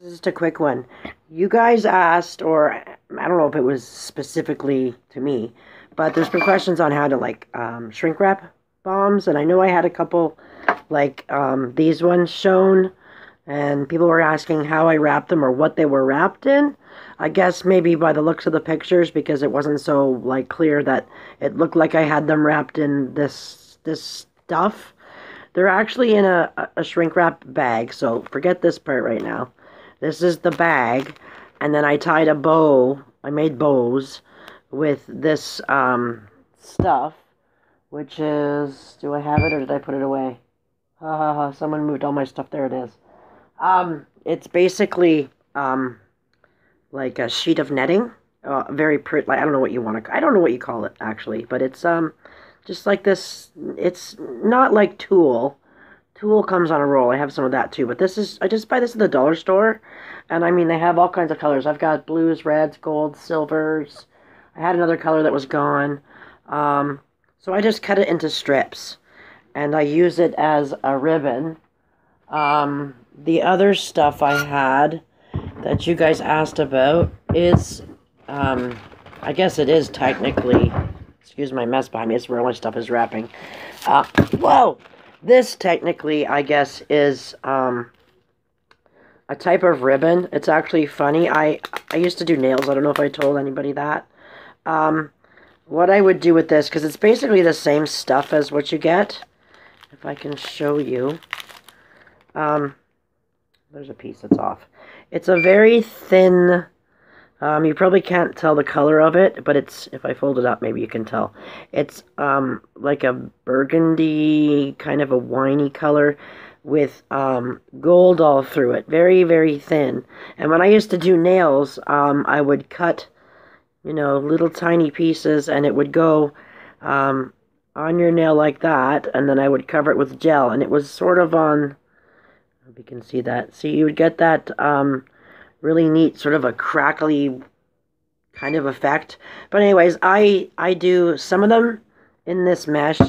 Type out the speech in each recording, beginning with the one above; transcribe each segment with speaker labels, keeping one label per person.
Speaker 1: Just a quick one. You guys asked, or I don't know if it was specifically to me, but there's been questions on how to shrink wrap bombs, and I know I had a couple these ones shown, and people were asking how I wrapped them or what they were wrapped in. I guess maybe by the looks of the pictures, because it wasn't so clear that it looked like I had them wrapped in this stuff. They're actually in a shrink wrap bag, so forget this part right now. This is the bag, and then I tied a bow. I made bows with this stuff, which is, do I have it or did I put it away? Ha ha ha, someone moved all my stuff. There it is. It's basically like a sheet of netting. Very pretty. I don't know what you want to. I don't know what you call it actually, but it's just like this. It's not like tulle. Tulle comes on a roll. I have some of that too, but this is, I just buy this at the dollar store, and I mean they have all kinds of colors. I've got blues, reds, golds, silvers. I had another color that was gone. So I just cut it into strips, and I use it as a ribbon. The other stuff I had that you guys asked about is, I guess it is technically, excuse my mess behind me, it's where all my stuff is wrapping. Whoa! This technically, I guess, is a type of ribbon. It's actually funny. I used to do nails. I don't know if I told anybody that. What I would do with this, because it's basically the same stuff as what you get. If I can show you. There's a piece that's off. It's a very thin, you probably can't tell the color of it, but it's, if I fold it up, maybe you can tell. It's like a burgundy, kind of a winey color with gold all through it. Very, very thin. And when I used to do nails, I would cut, you know, little tiny pieces, and it would go on your nail like that, and then I would cover it with gel, and it was sort of on, I hope you can see that. See, you would get that really neat, sort of a crackly kind of effect. But anyways, I do some of them in this mesh,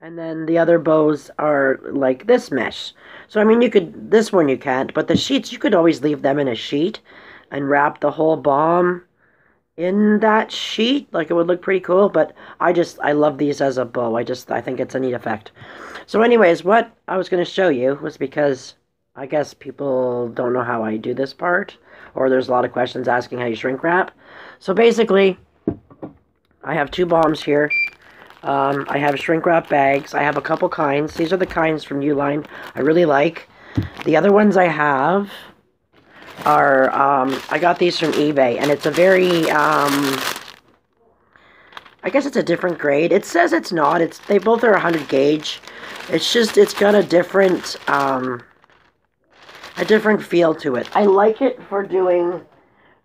Speaker 1: and then the other bows are like this mesh. So I mean, you could, this one you can't, but the sheets, you could always leave them in a sheet and wrap the whole bomb in that sheet. Like, it would look pretty cool, but I love these as a bow. I think it's a neat effect. So anyways, what I was going to show you was, because I guess people don't know how I do this part, or there's a lot of questions asking how you shrink wrap. So basically, I have two bombs here. I have shrink wrap bags. I have a couple kinds. These are the kinds from Uline I really like. The other ones I have are, I got these from eBay, and it's a very, I guess it's a different grade. It says it's not. They both are 100 gauge. It's just, it's got a different feel to it. I like it for doing,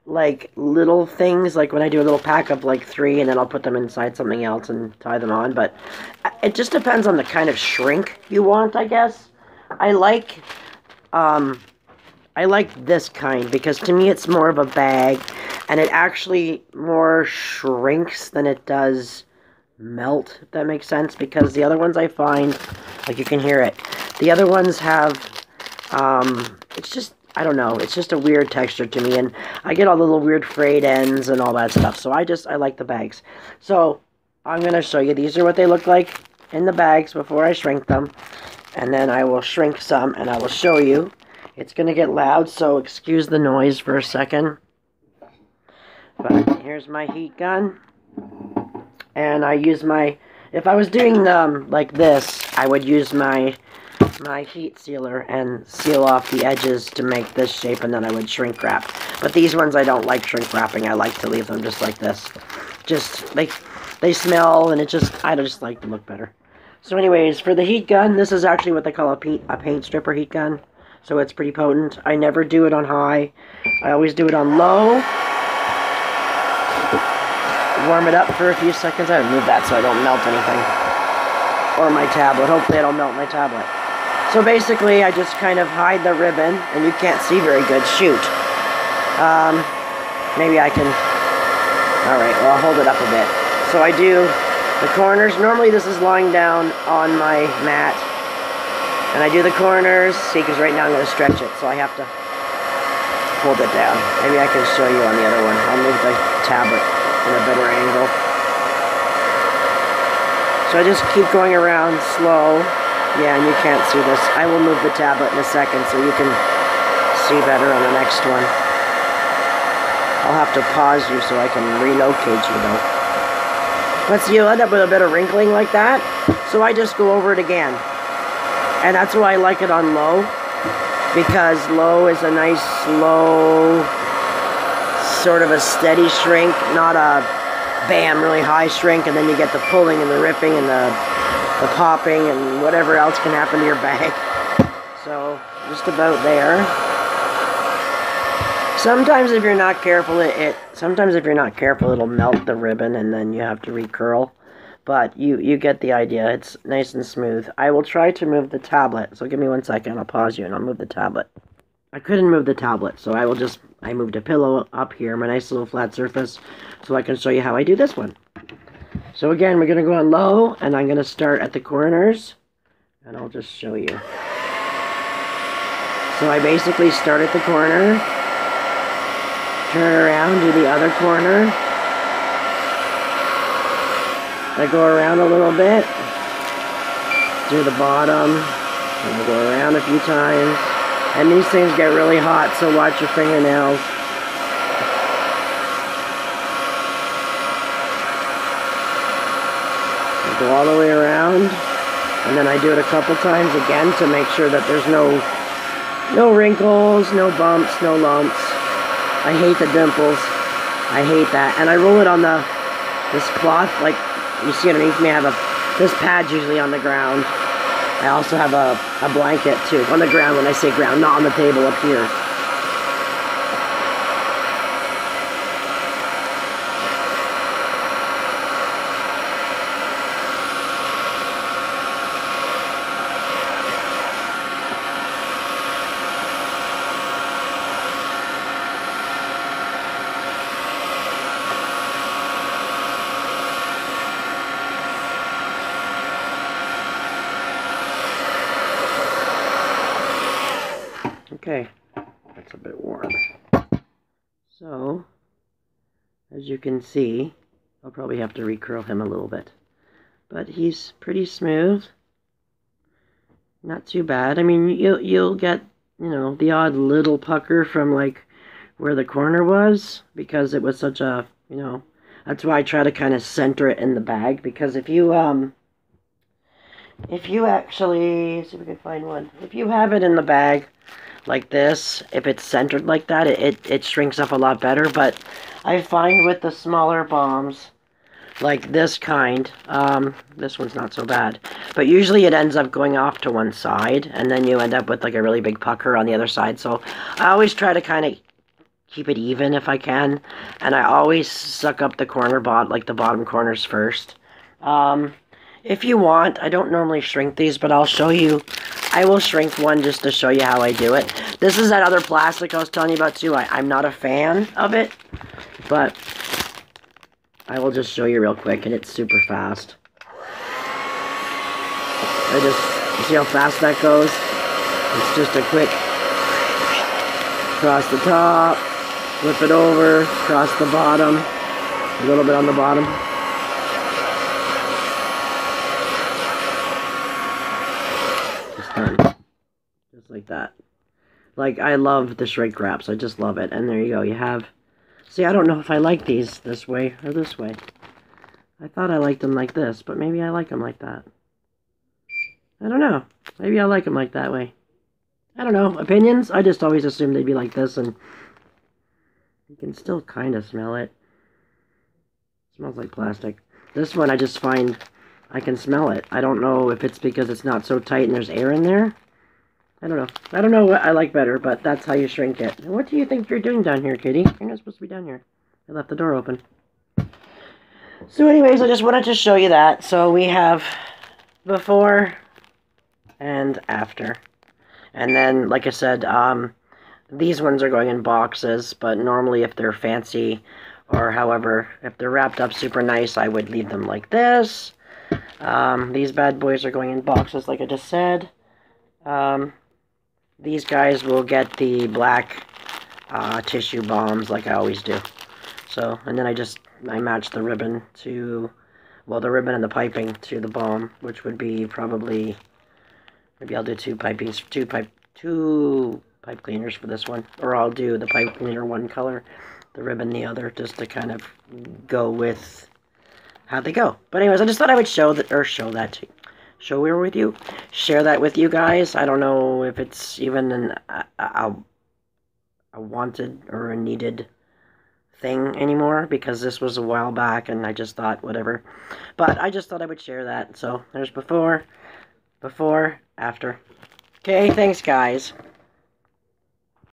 Speaker 1: like, little things, like when I do a little pack of, like, 3, and then I'll put them inside something else and tie them on, but it just depends on the kind of shrink you want, I guess. I like this kind, because to me it's more of a bag, and it actually more shrinks than it does melt, if that makes sense, because the other ones I find, like, you can hear it, the other ones have, it's just, I don't know, it's just a weird texture to me, and I get all the little weird frayed ends and all that stuff, so I like the bags. So, I'm going to show you, these are what they look like in the bags before I shrink them, and then I will shrink some, and I will show you. It's going to get loud, so excuse the noise for a second. But here's my heat gun, and I use my, if I was doing them like this, I would use my heat sealer and seal off the edges to make this shape, and then I would shrink wrap. But these ones I don't like shrink wrapping. I like to leave them just like this. Just, they smell, and I just like to look better. So anyways, for the heat gun, this is actually what they call a paint stripper heat gun. So it's pretty potent. I never do it on high. I always do it on low. Warm it up for a few seconds. I move that so I don't melt anything. Or my tablet. Hopefully I don't melt my tablet. So basically, I just kind of hide the ribbon, and you can't see very good. Shoot. Maybe I can... Alright, well, I'll hold it up a bit. So I do the corners. Normally this is lying down on my mat. And I do the corners. See, because right now I'm going to stretch it, so I have to pulled it down. Maybe I can show you on the other one. I'll move the tablet in a better angle. So I just keep going around slow. Yeah, and you can't see this. I will move the tablet in a second so you can see better on the next one. I'll have to pause you so I can relocate you though. But so you end up with a bit of wrinkling like that. So I just go over it again. And that's why I like it on low. Because low is a nice, slow, sort of a steady shrink, not a bam, really high shrink, and then you get the pulling and the ripping and the popping and whatever else can happen to your bag. So, just about there. Sometimes if you're not careful, it'll melt the ribbon and then you have to recurl. But you get the idea. It's nice and smooth. I will try to move the tablet. So give me 1 second. I'll pause you and I'll move the tablet. I couldn't move the tablet, so I moved a pillow up here, my nice little flat surface, so I can show you how I do this one. So again, we're going to go on low, and I'm going to start at the corners, and I'll just show you. So I basically start at the corner, turn around, do the other corner. I go around a little bit, do the bottom, and I go around a few times. And these things get really hot, so watch your fingernails. I go all the way around, and then I do it a couple times again to make sure that there's no wrinkles, no bumps, no lumps. I hate the dimples. I hate that. And I roll it on this cloth, like you see underneath me. I have this pad's usually on the ground. I also have a blanket too, on the ground when I say ground, not on the table up here. Okay, that's a bit warm. So, as you can see, I'll probably have to recurl him a little bit. But he's pretty smooth. Not too bad. I mean, you'll get, the odd little pucker from like where the corner was, because it was such a, that's why I try to kind of center it in the bag, because if you actually, let's see if we can find one. If you have it in the bag like this, if it's centered like that, it shrinks up a lot better. But I find with the smaller bombs, like this kind, this one's not so bad, but usually it ends up going off to one side, and then you end up with like a really big pucker on the other side. So I always try to kind of keep it even if I can, and I always suck up the the bottom corners first. If you want, I don't normally shrink these, but I'll show you. I will shrink one just to show you how I do it. This is that other plastic I was telling you about too. I'm not a fan of it, but I will just show you real quick, and it's super fast. You see how fast that goes? It's just a quick across the top, flip it over, across the bottom, a little bit on the bottom. Just like that. Like, I love the shrink wraps. I just love it. And there you go. You have... See, I don't know if I like these this way or this way. I thought I liked them like this, but maybe I like them like that. I don't know. Maybe I like them like that way. I don't know. Opinions? I just always assumed they'd be like this, and you can still kind of smell it. It smells like plastic. This one, I just find I can smell it. I don't know if it's because it's not so tight and there's air in there. I don't know. I don't know what I like better, but that's how you shrink it. What do you think you're doing down here, kitty? You're not supposed to be down here. I left the door open. So anyways, I just wanted to show you that. So we have before and after. And then, like I said, these ones are going in boxes, but normally if they're fancy, or however, if they're wrapped up super nice, I would leave them like this. These bad boys are going in boxes, like I just said. These guys will get the black tissue bombs like I always do. So, and then I match the ribbon to, well, the ribbon and the piping to the bomb, which would be probably, maybe I'll do two pipe cleaners for this one, or I'll do the pipe cleaner one color, the ribbon the other, just to kind of go with how they go. But anyways, I just thought I would share that with you, share that with you guys. I don't know if it's even a wanted or a needed thing anymore, because this was a while back and I just thought whatever. But I just thought I would share that. So there's before, after. Okay, thanks guys.